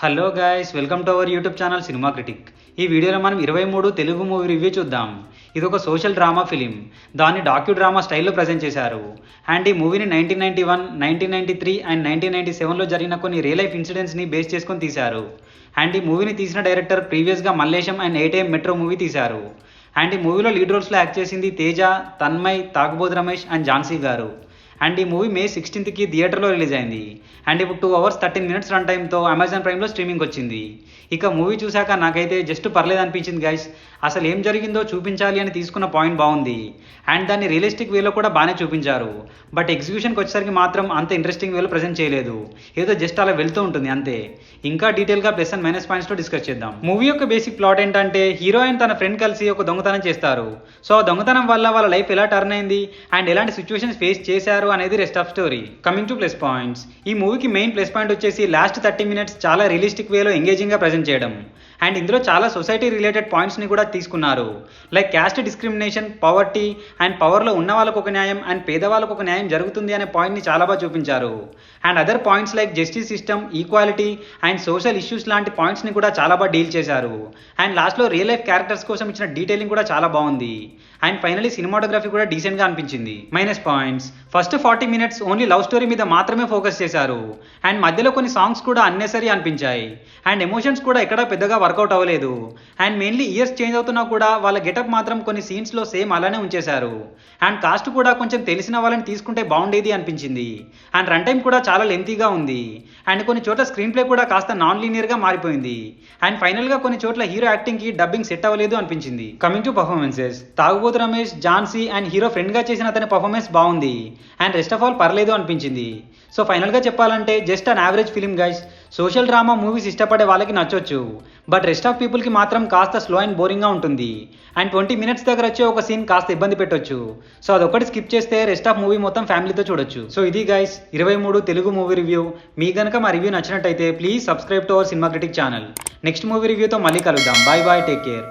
Hello guys, welcome to our YouTube channel cinema critic. ఈ వీడియోలో మనం 23 తెలుగు మూవీ రివ్యూ చూద్దాం. ఇది ఒక సోషల్ డ్రామా ఫిలిం. దాన్ని డాక్యూ డ్రామా స్టైల్లో ప్రజెంట్ చేశారు. అండ్ ఈ మూవీని 1991, 1993 అండ్ 1997లో జరిగిన కొన్ని రియల్ లైఫ్ ఇన్సిడెంట్స్ని బేస్ చేసుకొని తీశారు. అండ్ ఈ మూవీని తీసిన డైరెక్టర్ ప్రీవియస్గా Mallesham and 8am metro movie తీశారు. అండ్ ఈ మూవీలో లీడ్ రోల్స్లో యాక్ట్ చేసింది తేజ, తన్మయ్, తాగుబోతు రమేష్ అండ్ ఝాన్సీ గారు. అండ్ ఈ మూవీ May 16కి థియేటర్లో రిలీజ్ అయింది. అండ్ ఇప్పుడు 2 hours 13 minutes రన్ టైంతో అమెజాన్ ప్రైమ్లో స్ట్రీమింగ్ వచ్చింది. ఇక మూవీ చూశాక నాకైతే జస్ట్ పర్లేదు అనిపించింది గైస్. అసలు ఏం జరిగిందో చూపించాలి అని తీసుకున్న పాయింట్ బాగుంది. అండ్ దాన్ని రియలిస్టిక్ వేలో కూడా బాగానే చూపించారు. బట్ ఎగ్జిక్యూషన్కి వచ్చేసరికి మాత్రం అంత ఇంట్రెస్టింగ్ వేలో ప్రజెంట్ చేయలేదు. ఏదో జస్ట్ అలా వెళ్తూ ఉంటుంది అంతే. ఇంకా డీటెయిల్గా ప్లస్ అండ్ మైనస్ పాయింట్స్లో డిస్కస్ చేద్దాం. మూవీ యొక్క బేసిక్ ప్లాట్ ఏంటంటే హీరోయిన్ తన ఫ్రెండ్ కలిసి ఒక దొంగతనం చేస్తారు. సో ఆ దొంగతనం వల్ల వాళ్ళ లైఫ్ ఎలా టర్న్ అయింది అండ్ ఎలాంటి సిచ్యువేషన్స్ ఫేస్ చేశారు అనేది rest of story. Coming to plus points, ఈ మూవీకి మెయిన్ ప్లస్ పాయింట్ వచ్చేసి లాస్ట్ 30 minutes చాలా రియలిస్టిక్ వేలో ఎంగేజింగ్గా ప్రజెంట్ చేయడం. అండ్ ఇందులో చాలా సొసైటీ రిలేటెడ్ పాయింట్స్ని కూడా తీసుకున్నారు. Like caste discrimination, poverty and పవర్లో ఉన్న వాళ్ళకు ఒక న్యాయం అండ్ పేదవాళ్ళకు ఒక న్యాయం జరుగుతుంది అనే పాయింట్ని చాలా బాగా చూపించారు. And other points like justice system, equality and social issues లాంటి పాయింట్స్ని కూడా చాలా బాగా డీల్ చేశారు. అండ్ లాస్ట్లో రియల్ లైఫ్ క్యారెక్టర్స్ కోసం ఇచ్చిన డీటెయిలింగ్ కూడా చాలా బాగుంది. అండ్ ఫైనలీ సినిమాటోగ్రఫీ కూడా డీసెంట్గా అనిపించింది. Minus points, first 40 minutes only love story మీద మాత్రమే ఫోకస్ చేశారు. అండ్ మధ్యలో కొన్ని సాంగ్స్ కూడా అన్నెసరీ అనిపించాయి. అండ్ ఎమోషన్స్ కూడా ఎక్కడా పెద్దగా వర్కౌట్ అవ్వలేదు. అండ్ మెయిన్లీ ఇయర్స్ చేంజ్ అవుతున్నా కూడా వాళ్ళ గెటప్ మాత్రం కొన్ని సీన్స్లో సేమ్ అలానే ఉంచేశారు. అండ్ కాస్ట్ కూడా కొంచెం తెలిసిన వాళ్ళని తీసుకుంటే బాగుండేది అనిపించింది. అండ్ రన్ టైం కూడా చాలా లెంతీగా ఉంది. అండ్ కొన్ని చోట్ల స్క్రీన్ ప్లే కూడా కాస్త నాన్ లీనియర్గా మారిపోయింది. అండ్ ఫైనల్గా కొన్ని చోట్ల హీరో యాక్టింగ్కి డబ్బింగ్ సెట్ అవ్వలేదు అనిపించింది. కమింగ్ టు పర్ఫార్మెన్సెస్, తాగుబోతు రమేష్, ఝాన్సీ అండ్ హీరో ఫ్రెండ్గా చేసిన అతని పర్ఫార్మెన్స్ బాగుంది. అండ్ రెస్ట్ ఆఫ్ ఆల్ పర్లేదు అనిపించింది. సో ఫైనల్గా చెప్పాలంటే just an average film guys. Social drama movies ఇష్టపడే వాళ్ళకి నచ్చొచ్చు. బట్ రెస్ట్ ఆఫ్ పీపుల్కి మాత్రం కాస్త స్లో అండ్ బోరింగ్గా ఉంటుంది. అండ్ 20 minutes దగ్గర వచ్చే ఒక సీన్ కాస్త ఇబ్బంది పెట్టొచ్చు. సో అదొకటి స్కిప్ చేస్తే రెస్ట్ ఆఫ్ మూవీ మొత్తం ఫ్యామిలీతో చూడొచ్చు. సో ఇది గైస్ 23 తెలుగు మూవీ రివ్యూ. మీకు కనుక మా రివ్యూ నచ్చినట్టయితే please subscribe to our cinema critic channel. Next movie రివ్యూతో మళ్ళీ కలుద్దాం. Bye bye, take care.